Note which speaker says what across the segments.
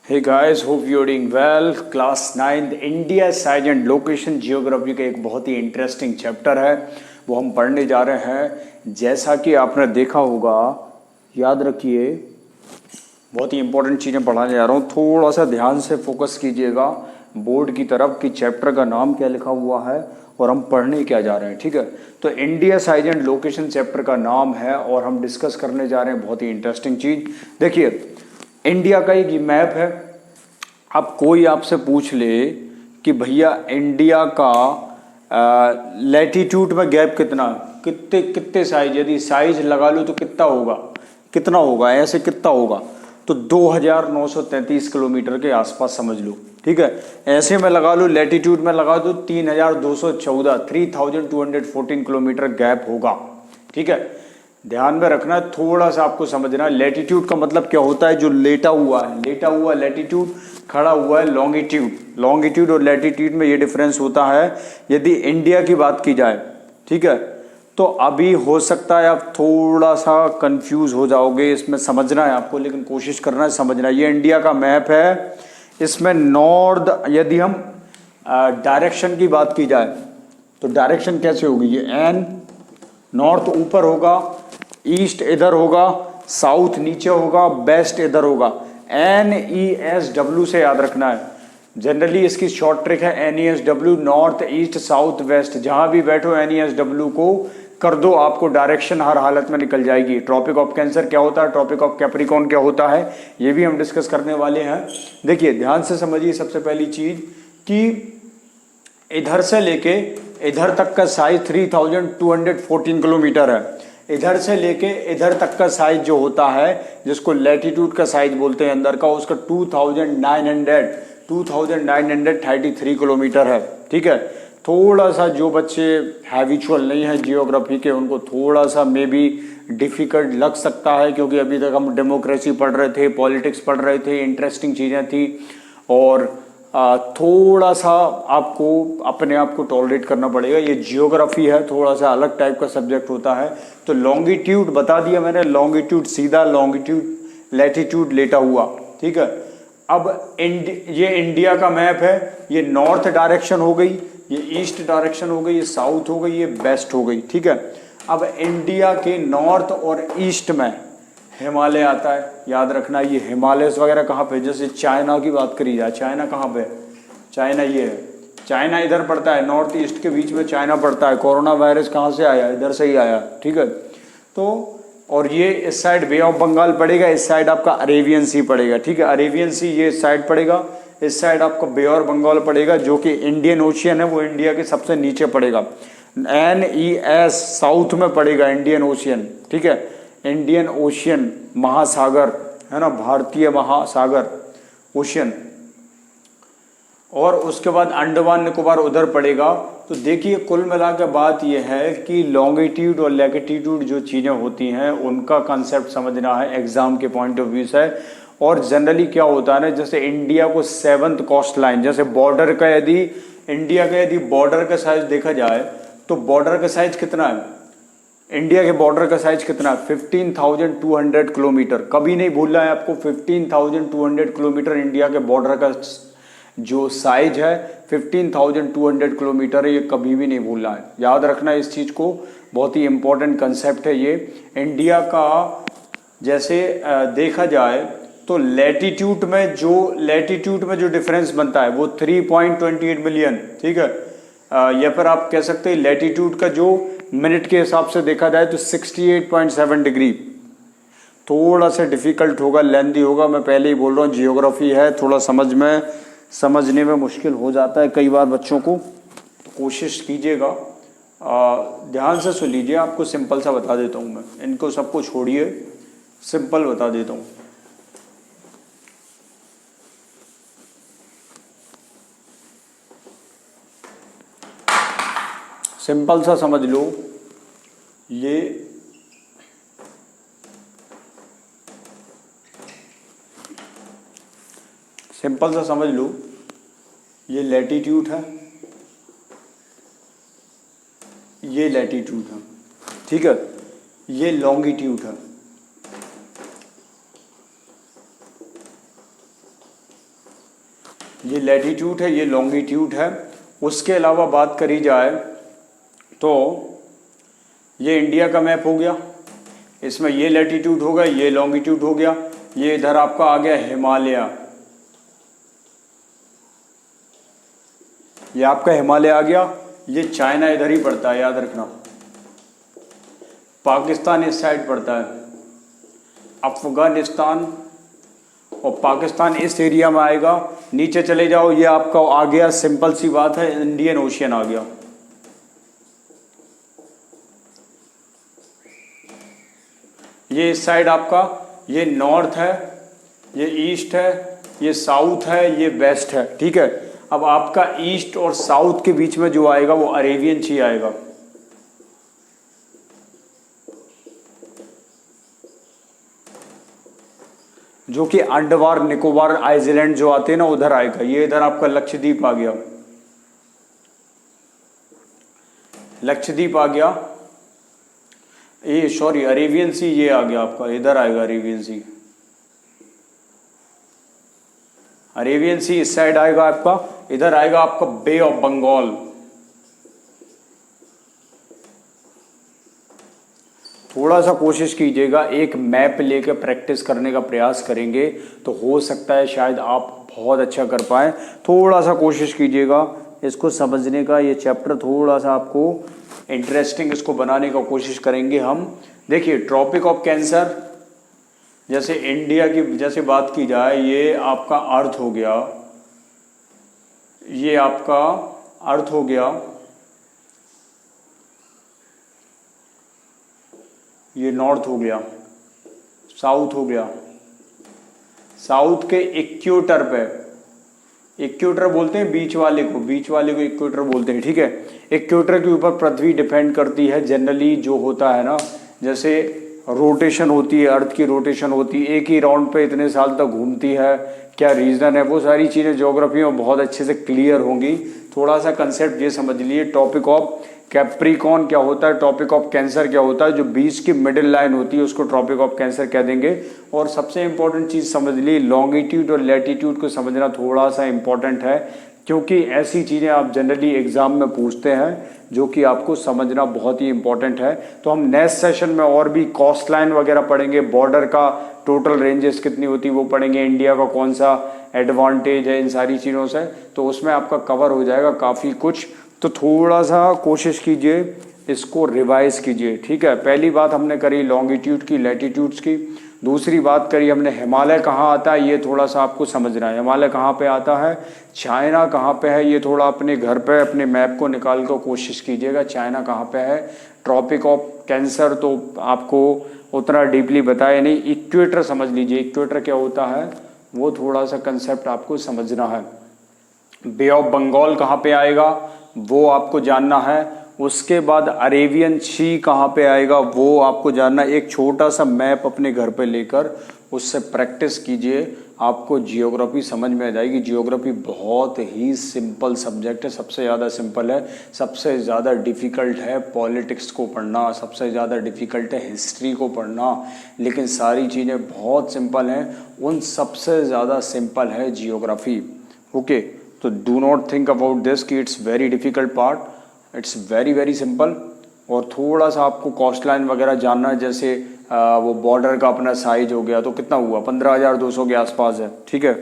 Speaker 1: Hey guys, hope you're doing well. Class 9 India size and location geography का एक बहुत ही interesting chapter है, वो हम पढ़ने जा रहे हैं। जैसा कि आपने देखा होगा, याद रखिए, बहुत ही इंपॉर्टेंट चीज़ें पढ़ाने जा रहा हूँ। थोड़ा सा ध्यान से फोकस कीजिएगा बोर्ड की तरफ कि चैप्टर का नाम क्या लिखा हुआ है और हम पढ़ने क्या जा रहे हैं। ठीक है, तो India size and location chapter का नाम है और हम डिस्कस करने जा रहे हैं बहुत ही इंटरेस्टिंग चीज़। देखिए, इंडिया का एक मैप है। अब कोई आपसे पूछ ले कि भैया इंडिया का लैटिट्यूड में गैप कितना, कितने कितने साइज, यदि साइज लगा लो तो कितना होगा ऐसे कितना होगा, तो 2933 किलोमीटर के आसपास समझ लो। ठीक है, ऐसे में लगा लो, लैटिट्यूड में लगा दो 3214 किलोमीटर गैप होगा। ठीक है, ध्यान में रखना, थोड़ा सा आपको समझना। लैटिट्यूड का मतलब क्या होता है? जो लेटा हुआ लैटिट्यूड, खड़ा हुआ है लॉन्गिट्यूड। लॉन्गिट्यूड और लैटिट्यूड में ये डिफरेंस होता है यदि इंडिया की बात की जाए। ठीक है, तो अभी हो सकता है आप थोड़ा सा कंफ्यूज हो जाओगे, इसमें समझना है आपको, लेकिन कोशिश करना है समझना। ये इंडिया का मैप है, इसमें नॉर्थ, यदि हम डायरेक्शन की बात की जाए तो डायरेक्शन कैसे होगी? ये एन, नॉर्थ ऊपर होगा, ईस्ट इधर होगा, साउथ नीचे होगा, वेस्ट इधर होगा। NESW से याद रखना है। जनरली इसकी शॉर्ट ट्रिक है NESW, north east south west. जहां भी बैठो NESW को कर दो, आपको डायरेक्शन हर हालत में निकल जाएगी। ट्रॉपिक ऑफ कैंसर क्या होता है, ट्रॉपिक ऑफ कैप्रिकॉर्न क्या होता है, ये भी हम डिस्कस करने वाले हैं। देखिए ध्यान से समझिए, सबसे पहली चीज कि इधर से लेके इधर तक का साइज 3214 किलोमीटर है। इधर से लेके इधर तक का साइज जो होता है, जिसको लैटिट्यूड का साइज बोलते हैं अंदर का, उसका 2933 किलोमीटर है। ठीक है, थोड़ा सा जो बच्चे हैबिचुअल नहीं है जियोग्राफी के, उनको थोड़ा सा मे बी डिफिकल्ट लग सकता है, क्योंकि अभी तक हम डेमोक्रेसी पढ़ रहे थे, पॉलिटिक्स पढ़ रहे थे, इंटरेस्टिंग चीज़ें थी, और थोड़ा सा आपको अपने आप को टॉलरेट करना पड़ेगा। ये जियोग्राफी है, थोड़ा सा अलग टाइप का सब्जेक्ट होता है। तो लॉन्गिट्यूड बता दिया मैंने, लॉन्गिट्यूड सीधा, लॉन्गिट्यूड लैटिट्यूड लेटा हुआ। ठीक है, अब ये इंडिया का मैप है। ये नॉर्थ डायरेक्शन हो गई, ये ईस्ट डायरेक्शन हो गई, ये साउथ हो गई, ये वेस्ट हो गई। ठीक है, अब इंडिया के नॉर्थ और ईस्ट में हिमालय आता है। याद रखना, ये हिमालय वगैरह कहाँ पे, जैसे चाइना की बात करी जाए, चाइना कहाँ पे? चाइना ये है, चाइना इधर पड़ता है, नॉर्थ ईस्ट के बीच में चाइना पड़ता है। कोरोना वायरस कहाँ से आया? इधर से ही आया। ठीक है, तो और ये इस साइड बे ऑफ बंगाल पड़ेगा, इस साइड आपका अरेबियन सी पड़ेगा। ठीक है, अरेबियन सी ये साइड पड़ेगा, इस साइड आपका बे ऑफ बंगाल पड़ेगा, जो कि इंडियन ओशियन है, वो इंडिया के सबसे नीचे पड़ेगा। NES साउथ में पड़ेगा, इंडियन ओशियन। ठीक है, इंडियन ओशियन महासागर है ना, भारतीय महासागर ओशियन। और उसके बाद अंडमान निकोबार उधर पड़ेगा। तो देखिए, कुल मिला के बात यह है कि लॉन्गिट्यूड और लैटिट्यूड जो चीज़ें होती हैं, उनका कंसेप्ट समझना है एग्जाम के पॉइंट ऑफ व्यू से। और जनरली क्या होता है ना, जैसे इंडिया को 7th कोस्ट लाइन, जैसे बॉर्डर का, यदि इंडिया का यदि बॉर्डर का साइज देखा जाए तो बॉर्डर का साइज कितना है? इंडिया के बॉर्डर का साइज कितना है? 15,200 किलोमीटर। कभी नहीं भूलना है आपको, 15,200 किलोमीटर इंडिया के बॉर्डर का जो साइज है 15,200 किलोमीटर है, ये कभी भी नहीं भूलना है। याद रखना इस चीज़ को, बहुत ही इंपॉर्टेंट कंसेप्ट है ये। इंडिया का जैसे देखा जाए तो लैटिट्यूड में जो डिफरेंस बनता है वो 3.28 मिलियन। ठीक है, या फिर आप कह सकते हैं लैटिट्यूड का जो मिनट के हिसाब से देखा जाए तो 68.7 डिग्री। थोड़ा सा डिफिकल्ट होगा, लेंदी होगा, मैं पहले ही बोल रहा हूँ, जियोग्राफी है, थोड़ा समझने में मुश्किल हो जाता है कई बार बच्चों को। तो कोशिश कीजिएगा, ध्यान से सुन लीजिए। आपको सिंपल सा बता देता हूँ मैं, इनको सबको छोड़िए, सिंपल बता देता हूँ। सिंपल सा समझ लो, ये सिंपल सा समझ लो, ये लैटिट्यूड है, ये लैटिट्यूड है। ठीक है, ये लॉन्गिट्यूड है। ये लैटीट्यूड है, ये लॉन्गिट्यूड है। उसके अलावा बात करी जाए तो ये इंडिया का मैप हो गया, इसमें ये लैटीट्यूड हो गया, ये लॉन्गिट्यूड हो गया, ये इधर आपका आ गया हिमालय, ये आपका हिमालय आ गया, ये चाइना इधर ही पड़ता है, याद रखना। पाकिस्तान इस साइड पड़ता है, अफगानिस्तान और पाकिस्तान इस एरिया में आएगा। नीचे चले जाओ, ये आपका आ गया, सिंपल सी बात है, इंडियन ओशियन आ गया। ये इस साइड आपका, ये नॉर्थ है, ये ईस्ट है, ये साउथ है, ये वेस्ट है, ठीक है। अब आपका ईस्ट और साउथ के बीच में जो आएगा वो अरेबियन सी आएगा। जो कि अंडमान निकोबार आइलैंड जो आते हैं ना, उधर आएगा। ये इधर आपका लक्षद्वीप आ गया, लक्षद्वीप आ गया, ये सॉरी अरेबियन सी ये आ गया आपका, इधर आएगा अरेबियन सी। अरेबियन सी इस साइड आएगा आपका, इधर आएगा आपका बे ऑफ बंगाल। थोड़ा सा कोशिश कीजिएगा, एक मैप लेकर प्रैक्टिस करने का प्रयास करेंगे तो हो सकता है शायद आप बहुत अच्छा कर पाए। थोड़ा सा कोशिश कीजिएगा इसको समझने का, ये चैप्टर थोड़ा सा आपको इंटरेस्टिंग इसको बनाने का कोशिश करेंगे हम। देखिए ट्रॉपिक ऑफ कैंसर, जैसे इंडिया की जैसे बात की जाए, ये आपका अर्थ हो गया, ये आपका अर्थ हो गया, ये नॉर्थ हो गया, साउथ हो गया। साउथ के इक्वेटर पे, इक्वेटर बोलते हैं बीच वाले को, बीच वाले को इक्वेटर बोलते हैं, ठीक है। इक्वेटर के ऊपर पृथ्वी डिपेंड करती है। जनरली जो होता है ना, जैसे रोटेशन होती है, अर्थ की रोटेशन होती है, एक ही राउंड पे इतने साल तक घूमती है, क्या रीज़न है, वो सारी चीज़ें ज्योग्राफी में बहुत अच्छे से क्लियर होंगी। थोड़ा सा कंसेप्ट ये समझ लिए, टॉपिक ऑफ कैप्रिकॉन क्या होता है, टॉपिक ऑफ कैंसर क्या होता है, जो बीच की मिडिल लाइन होती है उसको टॉपिक ऑफ कैंसर कह देंगे। और सबसे इंपॉर्टेंट चीज़ समझ ली, लॉन्गिट्यूड और लैटीट्यूड को समझना थोड़ा सा इंपॉर्टेंट है, क्योंकि ऐसी चीज़ें आप जनरली एग्जाम में पूछते हैं जो कि आपको समझना बहुत ही इंपॉर्टेंट है। तो हम नेक्स्ट सेशन में और भी कॉस्ट लाइन वगैरह पढ़ेंगे, बॉर्डर का टोटल रेंजेस कितनी होती है वो पढ़ेंगे, इंडिया का कौन सा एडवांटेज है इन सारी चीज़ों से, तो उसमें आपका कवर हो जाएगा काफ़ी कुछ। तो थोड़ा सा कोशिश कीजिए, इसको रिवाइज कीजिए, ठीक है। पहली बात हमने करी लॉन्गिट्यूड की, लैटीट्यूड्स की। दूसरी बात करी हमने हिमालय कहाँ आता है, ये थोड़ा सा आपको समझना है। हिमालय कहाँ पे आता है, चाइना कहाँ पे है, ये थोड़ा अपने घर पे अपने मैप को निकाल कर कोशिश कीजिएगा, चाइना कहाँ पे है। ट्रॉपिक ऑफ कैंसर तो आपको उतना डीपली बताया नहीं, इक्वेटर समझ लीजिए, इक्वेटर क्या होता है वो थोड़ा सा कंसेप्ट आपको समझना है। बे ऑफ बंगाल कहाँ पे आएगा वो आपको जानना है। उसके बाद अरेबियन सी कहाँ पे आएगा वो आपको जानना। एक छोटा सा मैप अपने घर पे लेकर उससे प्रैक्टिस कीजिए, आपको जियोग्राफी समझ में आ जाएगी। जियोग्राफी बहुत ही सिंपल सब्जेक्ट है, सबसे ज़्यादा सिंपल है, सबसे ज़्यादा डिफ़िकल्ट है पॉलिटिक्स को पढ़ना, सबसे ज़्यादा डिफ़िकल्ट है हिस्ट्री को पढ़ना, लेकिन सारी चीज़ें बहुत सिंपल हैं। उन सबसे ज़्यादा सिंपल है जियोग्राफी। ओके, तो do not think about this कि it's very difficult part, it's very very simple. और थोड़ा सा आपको कॉस्ट लाइन वगैरह जानना है, जैसे वो बॉर्डर का अपना साइज हो गया तो कितना हुआ, 15,200 के आसपास है, ठीक है।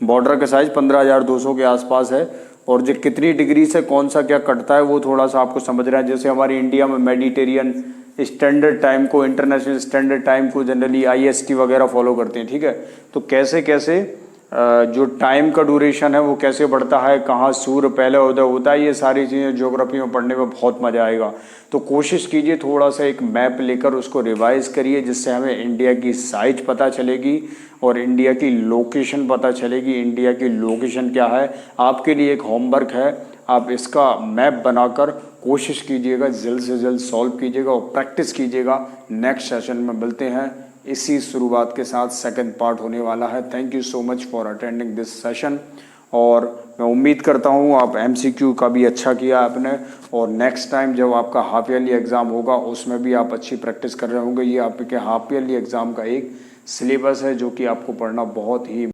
Speaker 1: बॉर्डर का साइज 15,200 के आसपास है, और जो कितनी डिग्री से कौन सा क्या कटता है वो थोड़ा सा आपको समझ रहा है। जैसे हमारी इंडिया में मेडिटेरियन स्टैंडर्ड टाइम को, इंटरनेशनल स्टैंडर्ड टाइम को जनरली IST वगैरह फॉलो करते हैं, ठीक है। तो कैसे कैसे जो टाइम का ड्यूरेशन है वो कैसे बढ़ता है, कहाँ सूर्य पहले उदय होता है, ये सारी चीज़ें ज्योग्राफी में पढ़ने में बहुत मज़ा आएगा। तो कोशिश कीजिए थोड़ा सा एक मैप लेकर उसको रिवाइज करिए, जिससे हमें इंडिया की साइज पता चलेगी और इंडिया की लोकेशन पता चलेगी। इंडिया की लोकेशन क्या है, आपके लिए एक होमवर्क है, आप इसका मैप बनाकर कोशिश कीजिएगा, जल्द से जल्द सॉल्व कीजिएगा और प्रैक्टिस कीजिएगा। नेक्स्ट सेशन में मिलते हैं, इसी शुरुआत के साथ सेकंड पार्ट होने वाला है। Thank you so much for attending this session, और मैं उम्मीद करता हूँ आप MCQ का भी अच्छा किया आपने, और नेक्स्ट टाइम जब आपका हाफ ईयरली एग्ज़ाम होगा उसमें भी आप अच्छी प्रैक्टिस कर रहे होंगे। ये आपके हाफ ईयरली एग्ज़ाम का एक सिलेबस है जो कि आपको पढ़ना बहुत ही